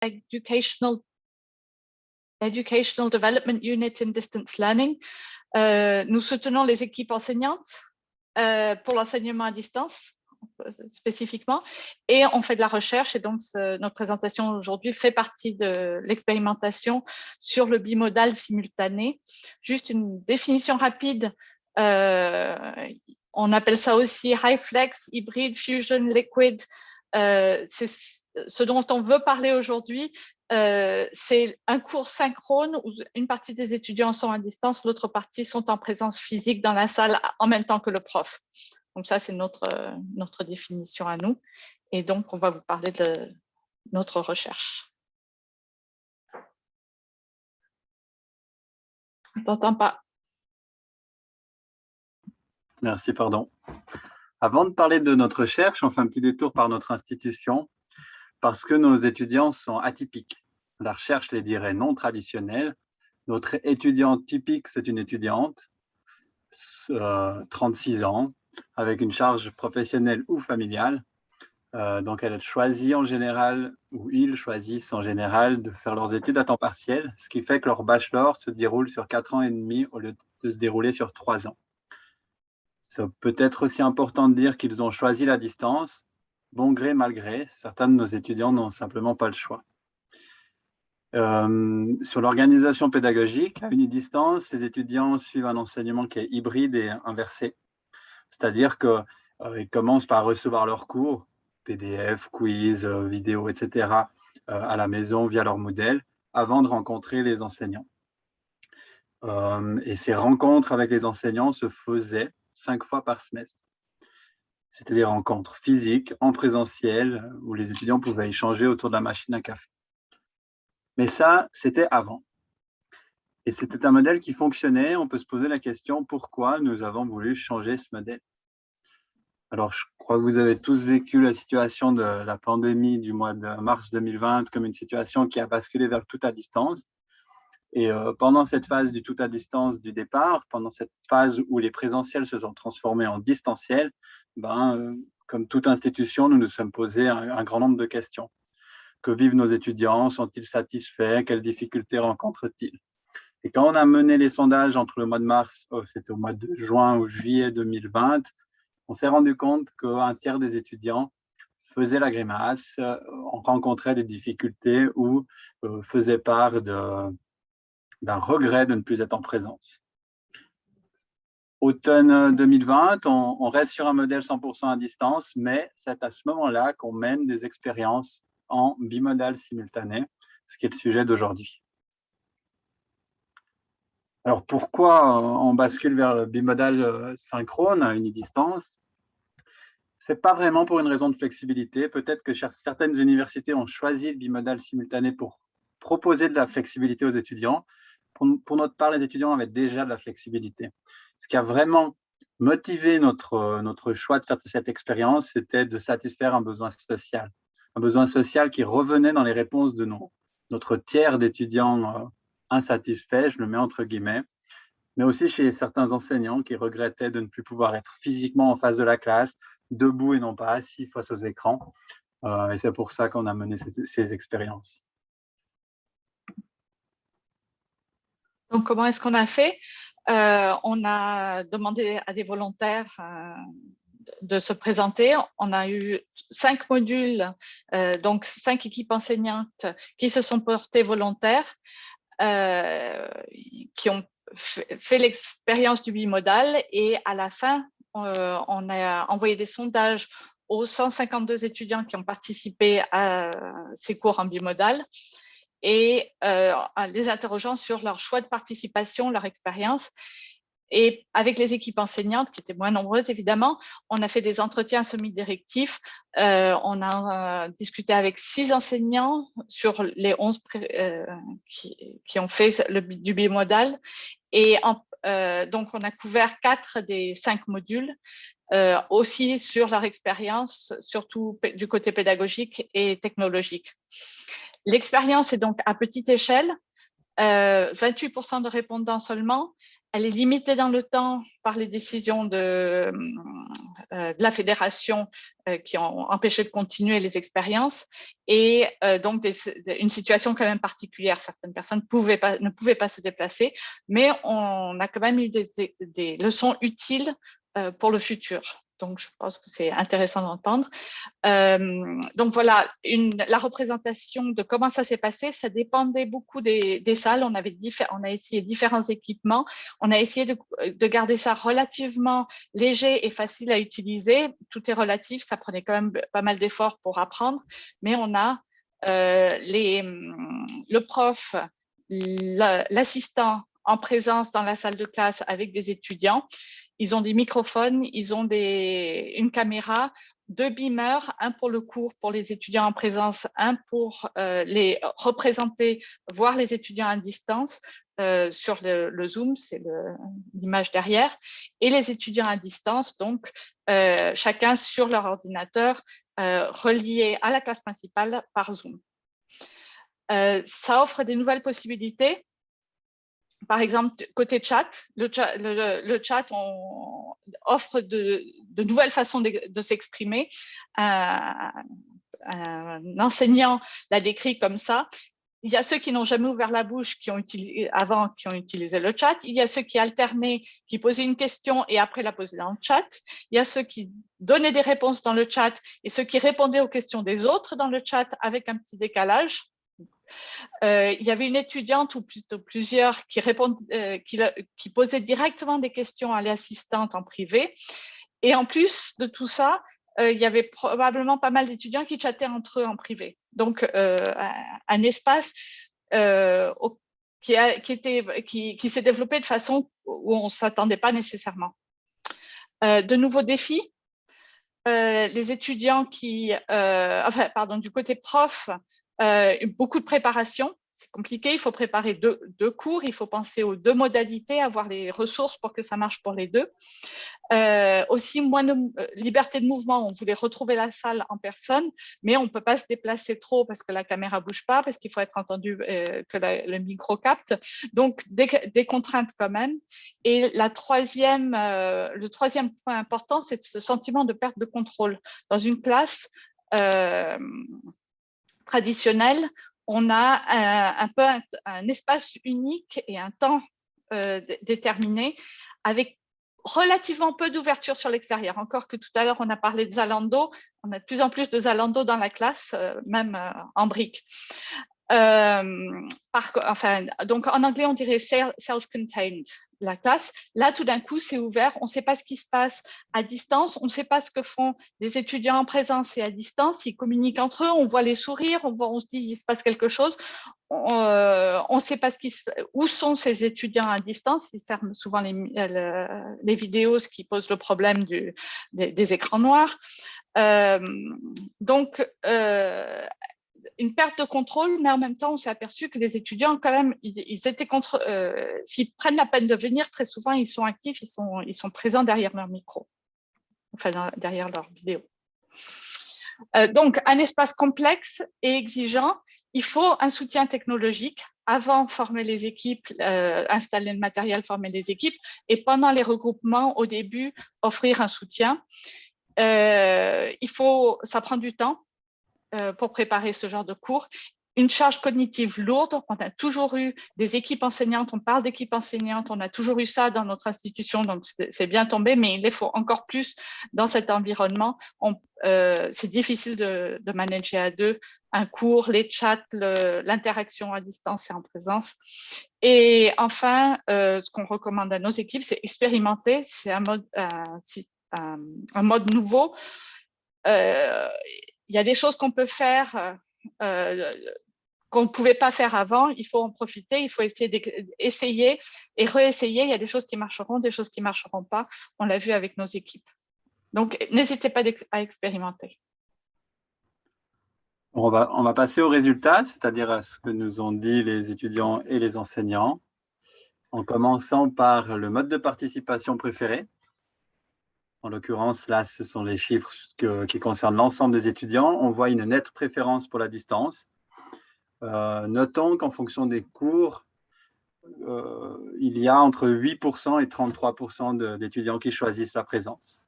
Educational Development Unit in Distance Learning. Nous soutenons les équipes enseignantes pour l'enseignement à distance spécifiquement, et on fait de la recherche, et donc notre présentation aujourd'hui fait partie de l'expérimentation sur le bimodal simultané. Juste une définition rapide, on appelle ça aussi high flex, hybride, fusion, liquid. C'est ce dont on veut parler aujourd'hui. C'est un cours synchrone où une partie des étudiants sont à distance, l'autre partie sont en présence physique dans la salle en même temps que le prof. Donc ça, c'est notre définition à nous. Et donc, on va vous parler de notre recherche. On ne t'entend pas. Merci, pardon. Avant de parler de notre recherche, on fait un petit détour par notre institution parce que nos étudiants sont atypiques. La recherche les dirait non traditionnelle. Notre étudiante typique, c'est une étudiante, 36 ans, avec une charge professionnelle ou familiale. Donc, elle choisit en général, ou ils choisissent en général de faire leurs études à temps partiel, ce qui fait que leur bachelor se déroule sur 4 ans et demi au lieu de se dérouler sur 3 ans. C'est peut-être aussi important de dire qu'ils ont choisi la distance, bon gré, mal gré. Certains de nos étudiants n'ont simplement pas le choix. Sur l'organisation pédagogique, à unidistance, ces étudiants suivent un enseignement qui est hybride et inversé. C'est-à-dire qu'ils commencent par recevoir leurs cours, PDF, quiz, vidéo, etc., à la maison via leur modèle, avant de rencontrer les enseignants. Et ces rencontres avec les enseignants se faisaient 5 fois par semestre. C'était des rencontres physiques, en présentiel, où les étudiants pouvaient échanger autour de la machine à café. Mais ça, c'était avant. Et c'était un modèle qui fonctionnait. On peut se poser la question pourquoi nous avons voulu changer ce modèle. Alors, je crois que vous avez tous vécu la situation de la pandémie du mois de mars 2020 comme une situation qui a basculé vers le tout à distance. Et pendant cette phase du tout à distance du départ, pendant cette phase où les présentiels se sont transformés en distanciels, comme toute institution, nous nous sommes posés un grand nombre de questions. Que vivent nos étudiants? Sont-ils satisfaits? Quelles difficultés rencontrent-ils? Et quand on a mené les sondages entre le mois de mars, c'était au mois de juin ou juillet 2020, on s'est rendu compte qu'un tiers des étudiants faisaient la grimace, rencontraient des difficultés ou faisaient part d'un regret de ne plus être en présence. Automne 2020, on reste sur un modèle 100% à distance, mais c'est à ce moment-là qu'on mène des expériences en bimodal simultané, ce qui est le sujet d'aujourd'hui. Alors pourquoi on bascule vers le bimodal synchrone à unidistance? Ce n'est pas vraiment pour une raison de flexibilité. Peut-être que certaines universités ont choisi le bimodal simultané pour proposer de la flexibilité aux étudiants. Pour notre part, les étudiants avaient déjà de la flexibilité. Ce qui a vraiment motivé notre choix de faire cette expérience, c'était de satisfaire un besoin social qui revenait dans les réponses de notre tiers d'étudiants insatisfaits, je le mets entre guillemets, mais aussi chez certains enseignants qui regrettaient de ne plus pouvoir être physiquement en face de la classe, debout et non pas assis face aux écrans. Et c'est pour ça qu'on a mené ces expériences. Donc, comment est-ce qu'on a fait? On a demandé à des volontaires de se présenter. On a eu 5 modules, donc 5 équipes enseignantes qui se sont portées volontaires, qui ont fait l'expérience du bimodal, et à la fin, on a envoyé des sondages aux 152 étudiants qui ont participé à ces cours en bimodal, et en les interrogeant sur leur choix de participation, leur expérience. Et avec les équipes enseignantes, qui étaient moins nombreuses évidemment, on a fait des entretiens semi-directifs. On a discuté avec 6 enseignants sur les 11 qui ont fait du bimodal. Et donc, on a couvert 4 des 5 modules, aussi sur leur expérience, surtout du côté pédagogique et technologique. L'expérience est donc à petite échelle, 28% de répondants seulement. Elle est limitée dans le temps par les décisions de de la fédération qui ont empêché de continuer les expériences et donc une situation quand même particulière. Certaines personnes ne pouvaient pas se déplacer, mais on a quand même eu des leçons utiles pour le futur. Donc, je pense que c'est intéressant d'entendre. Donc voilà, la représentation de comment ça s'est passé, ça dépendait beaucoup des salles. On a essayé différents équipements. On a essayé de garder ça relativement léger et facile à utiliser. Tout est relatif, ça prenait quand même pas mal d'efforts pour apprendre, mais on a le prof, l'assistant en présence dans la salle de classe avec des étudiants. Ils ont des microphones, ils ont une caméra, 2 beamers, un pour le cours pour les étudiants en présence, un pour les représenter, voir les étudiants à distance sur le Zoom, c'est l'image derrière, et les étudiants à distance, donc chacun sur leur ordinateur relié à la classe principale par Zoom. Ça offre des nouvelles possibilités. Par exemple, côté chat, le chat offre de nouvelles façons de s'exprimer. Un enseignant l'a décrit comme ça. Il y a ceux qui n'ont jamais ouvert la bouche qui ont utilisé le chat. Il y a ceux qui alternaient, qui posaient une question et après la posaient dans le chat. Il y a ceux qui donnaient des réponses dans le chat et ceux qui répondaient aux questions des autres dans le chat avec un petit décalage. Il y avait une étudiante ou plutôt plusieurs qui posaient directement des questions à l'assistante en privé. Et en plus de tout ça, il y avait probablement pas mal d'étudiants qui chattaient entre eux en privé. Donc, un espace qui s'est développé de façon où on ne s'attendait pas nécessairement. De nouveaux défis. Les étudiants du côté prof, beaucoup de préparation, c'est compliqué, il faut préparer deux cours, il faut penser aux 2 modalités, avoir les ressources pour que ça marche pour les 2. Aussi, moins de liberté de mouvement, on voulait retrouver la salle en personne, mais on ne peut pas se déplacer trop parce que la caméra ne bouge pas, parce qu'il faut être entendu, que le micro capte. Donc, des contraintes quand même. Et le troisième point important, c'est ce sentiment de perte de contrôle. Dans une classe traditionnelle, on a un peu un espace unique et un temps déterminé avec relativement peu d'ouverture sur l'extérieur. Encore que tout à l'heure, on a parlé de Zalando. On a de plus en plus de Zalando dans la classe, même en briques. Donc en anglais, on dirait self-contained, la classe. Là, tout d'un coup, c'est ouvert. On ne sait pas ce qui se passe à distance. On ne sait pas ce que font les étudiants en présence et à distance. Ils communiquent entre eux. On voit les sourires. On se dit il se passe quelque chose. On ne sait pas où sont ces étudiants à distance. Ils ferment souvent les vidéos, ce qui pose le problème des écrans noirs. Donc, une perte de contrôle, mais en même temps, on s'est aperçu que les étudiants, quand même, ils étaient s'ils prennent la peine de venir, très souvent, ils sont actifs, ils sont présents derrière leur micro, enfin, derrière leur vidéo. Donc, un espace complexe et exigeant, il faut un soutien technologique. Avant, former les équipes, installer le matériel, former les équipes, et pendant les regroupements, au début, offrir un soutien. Ça prend du temps pour préparer ce genre de cours. Une charge cognitive lourde. On a toujours eu des équipes enseignantes, on parle d'équipes enseignantes, on a toujours eu ça dans notre institution, donc c'est bien tombé, mais il faut encore plus dans cet environnement. C'est difficile de manager à 2 un cours, les chats, l'interaction à distance et en présence. Et enfin, ce qu'on recommande à nos équipes, c'est expérimenter. C'est un mode nouveau. Il y a des choses qu'on peut faire qu'on ne pouvait pas faire avant. Il faut en profiter, il faut essayer et réessayer. Il y a des choses qui marcheront, des choses qui ne marcheront pas. On l'a vu avec nos équipes. Donc, n'hésitez pas à expérimenter. On va passer aux résultats, c'est-à-dire à ce que nous ont dit les étudiants et les enseignants, en commençant par le mode de participation préféré. En l'occurrence, là, ce sont les chiffres qui concernent l'ensemble des étudiants. On voit une nette préférence pour la distance. Notons qu'en fonction des cours, il y a entre 8% et 33% d'étudiants qui choisissent la présence.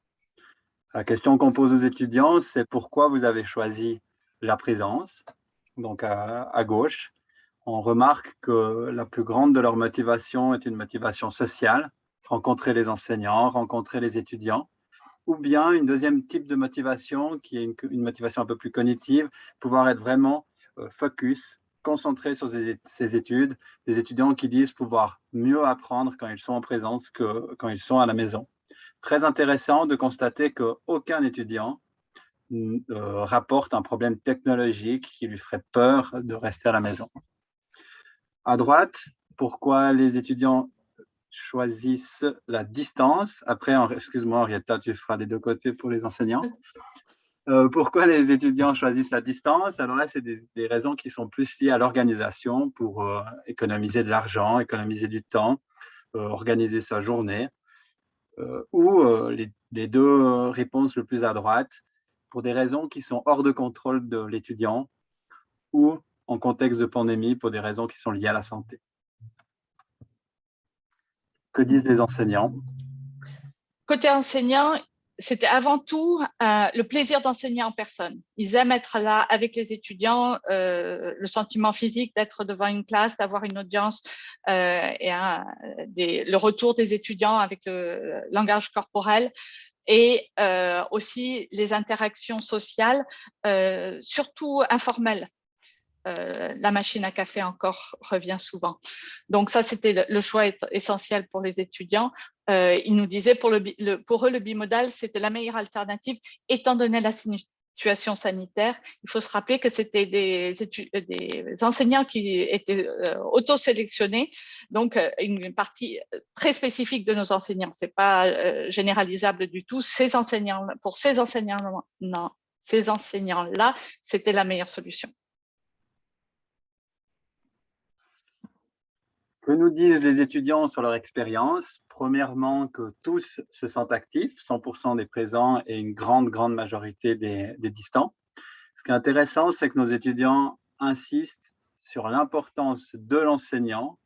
La question qu'on pose aux étudiants, c'est pourquoi vous avez choisi la présence, donc à gauche. On remarque que la plus grande de leur motivation est une motivation sociale, rencontrer les enseignants, rencontrer les étudiants, ou bien une deuxième type de motivation qui est une motivation un peu plus cognitive, pouvoir être vraiment focus, concentré sur ses études, des étudiants qui disent pouvoir mieux apprendre quand ils sont en présence que quand ils sont à la maison. Très intéressant de constater qu'aucun étudiant rapporte un problème technologique qui lui ferait peur de rester à la maison. À droite, pourquoi les étudiants choisissent la distance. Après, excuse-moi, Henrietta, tu feras les deux côtés pour les enseignants. Pourquoi les étudiants choisissent la distance? Alors là, c'est des raisons qui sont plus liées à l'organisation pour économiser de l'argent, économiser du temps, organiser sa journée. Ou les deux réponses le plus à droite, pour des raisons qui sont hors de contrôle de l'étudiant ou en contexte de pandémie pour des raisons qui sont liées à la santé. Que disent les enseignants? Côté enseignant, c'était avant tout le plaisir d'enseigner en personne. Ils aiment être là avec les étudiants, le sentiment physique d'être devant une classe, d'avoir une audience et le retour des étudiants avec le langage corporel et aussi les interactions sociales, surtout informelles. La machine à café encore revient souvent. Donc ça, c'était le choix essentiel pour les étudiants. Ils nous disaient pour eux, le bimodal, c'était la meilleure alternative, étant donné la situation sanitaire. Il faut se rappeler que c'était des enseignants qui étaient auto-sélectionnés, donc une partie très spécifique de nos enseignants. C'est pas généralisable du tout. Pour ces enseignants-là, c'était la meilleure solution. Que nous disent les étudiants sur leur expérience? Premièrement, que tous se sentent actifs, 100% des présents et une grande majorité des distants. Ce qui est intéressant, c'est que nos étudiants insistent sur l'importance de l'enseignant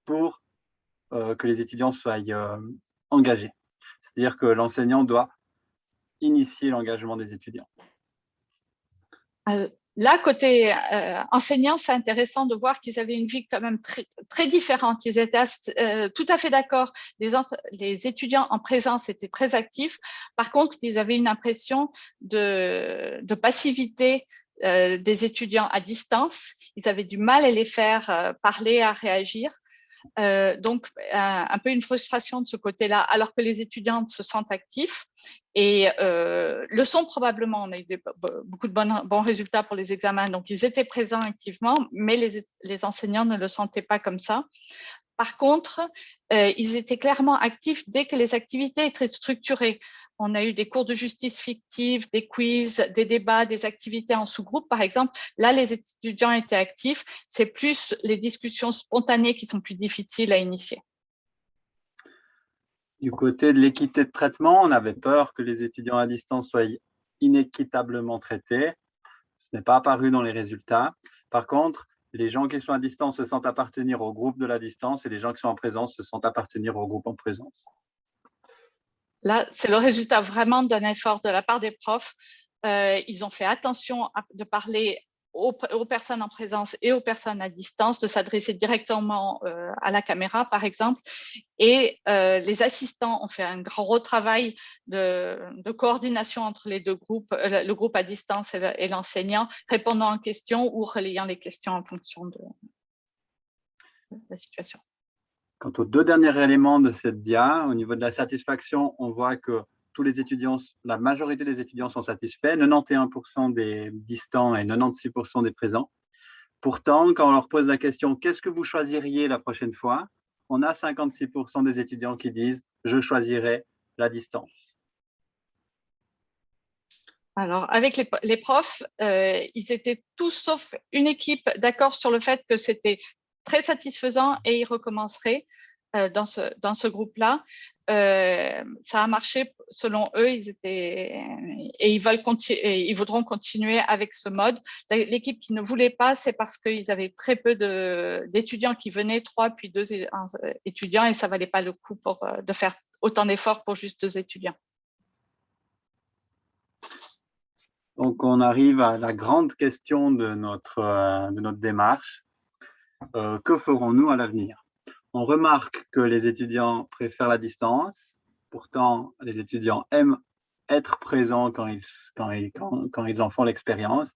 pour que les étudiants soient engagés. C'est-à-dire que l'enseignant doit initier l'engagement des étudiants. Là, côté enseignants, c'est intéressant de voir qu'ils avaient une vie quand même très différente. Ils étaient tout à fait d'accord. Les étudiants en présence étaient très actifs. Par contre, ils avaient une impression de passivité des étudiants à distance. Ils avaient du mal à les faire parler, à réagir. Donc, un peu une frustration de ce côté-là, alors que les étudiants se sentent actifs et le sont probablement. On a eu beaucoup de bons résultats pour les examens, donc ils étaient présents activement, mais les enseignants ne le sentaient pas comme ça. Par contre, ils étaient clairement actifs dès que les activités étaient structurées. On a eu des cours de justice fictive, des quiz, des débats, des activités en sous-groupe, par exemple. Là, les étudiants étaient actifs. C'est plus les discussions spontanées qui sont plus difficiles à initier. Du côté de l'équité de traitement, on avait peur que les étudiants à distance soient inéquitablement traités. Ce n'est pas apparu dans les résultats. Par contre, les gens qui sont à distance se sentent appartenir au groupe de la distance et les gens qui sont en présence se sentent appartenir au groupe en présence. Là, c'est le résultat vraiment d'un effort de la part des profs. Ils ont fait attention de parler aux personnes en présence et aux personnes à distance, de s'adresser directement à la caméra, par exemple. Et les assistants ont fait un gros travail de coordination entre les deux groupes, le groupe à distance et l'enseignant, répondant aux questions ou relayant les questions en fonction de la situation. Quant aux deux derniers éléments de cette dia, au niveau de la satisfaction, on voit que tous les étudiants, la majorité des étudiants sont satisfaits, 91% des distants et 96% des présents. Pourtant, quand on leur pose la question « Qu'est-ce que vous choisiriez la prochaine fois ?» on a 56% des étudiants qui disent « Je choisirais la distance ». Alors, avec les profs, ils étaient tous sauf une équipe d'accord sur le fait que c'était très satisfaisant et ils recommenceraient dans ce groupe-là. Ça a marché selon eux, ils voudront continuer avec ce mode. L'équipe qui ne voulait pas, c'est parce qu'ils avaient très peu d'étudiants qui venaient, 3 puis 2 étudiants, et ça valait pas le coup de faire autant d'efforts pour juste 2 étudiants. Donc, on arrive à la grande question de notre démarche. Que ferons-nous à l'avenir? On remarque que les étudiants préfèrent la distance. Pourtant, les étudiants aiment être présents quand ils en font l'expérience.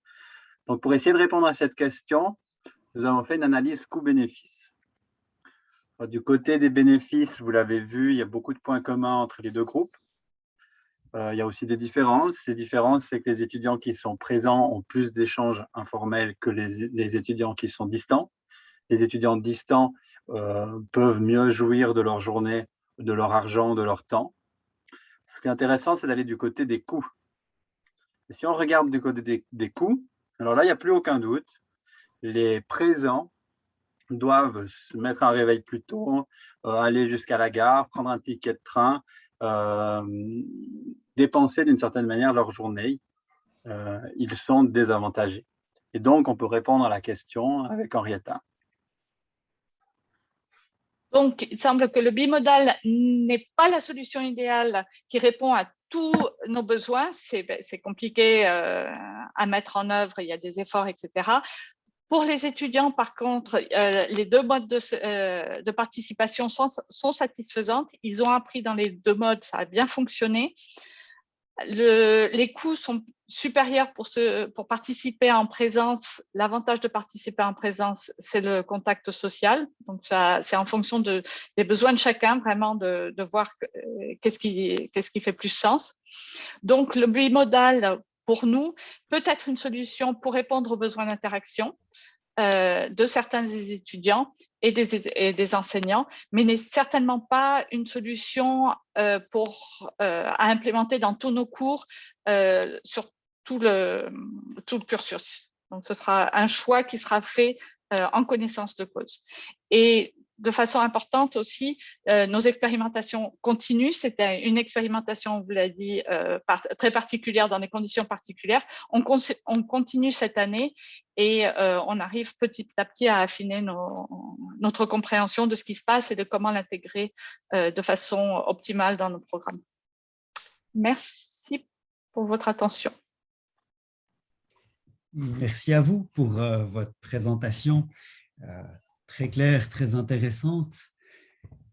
Donc, pour essayer de répondre à cette question, nous avons fait une analyse coût-bénéfice. Du côté des bénéfices, vous l'avez vu, il y a beaucoup de points communs entre les deux groupes. Il y a aussi des différences. Les différences, c'est que les étudiants qui sont présents ont plus d'échanges informels que les étudiants qui sont distants. Les étudiants distants peuvent mieux jouir de leur journée, de leur argent, de leur temps. Ce qui est intéressant, c'est d'aller du côté des coûts. Et si on regarde du côté des coûts, alors là, il n'y a plus aucun doute. Les présents doivent se mettre un réveil plus tôt, aller jusqu'à la gare, prendre un ticket de train, dépenser d'une certaine manière leur journée. Ils sont désavantagés. Et donc, on peut répondre à la question avec Henrietta. Donc, il semble que le bimodal n'est pas la solution idéale qui répond à tous nos besoins. C'est compliqué à mettre en œuvre, il y a des efforts, etc. Pour les étudiants, par contre, les deux modes de participation sont satisfaisantes. Ils ont appris dans les deux modes, ça a bien fonctionné. Les coûts sont supérieurs pour participer en présence. L'avantage de participer en présence, c'est le contact social. Donc, c'est en fonction des besoins de chacun, vraiment, de voir qu'est-ce qui fait plus sens. Donc, le bimodal, pour nous, peut être une solution pour répondre aux besoins d'interaction de certains des étudiants et des enseignants, mais n'est certainement pas une solution à implémenter dans tous nos cours sur tout le cursus. Donc, ce sera un choix qui sera fait en connaissance de cause. Et de façon importante aussi, nos expérimentations continuent. C'était une expérimentation, on vous l'a dit, très particulière, dans des conditions particulières. On continue cette année et on arrive petit à petit à affiner notre compréhension de ce qui se passe et de comment l'intégrer de façon optimale dans nos programmes. Merci pour votre attention. Merci à vous pour votre présentation très claire, très intéressante.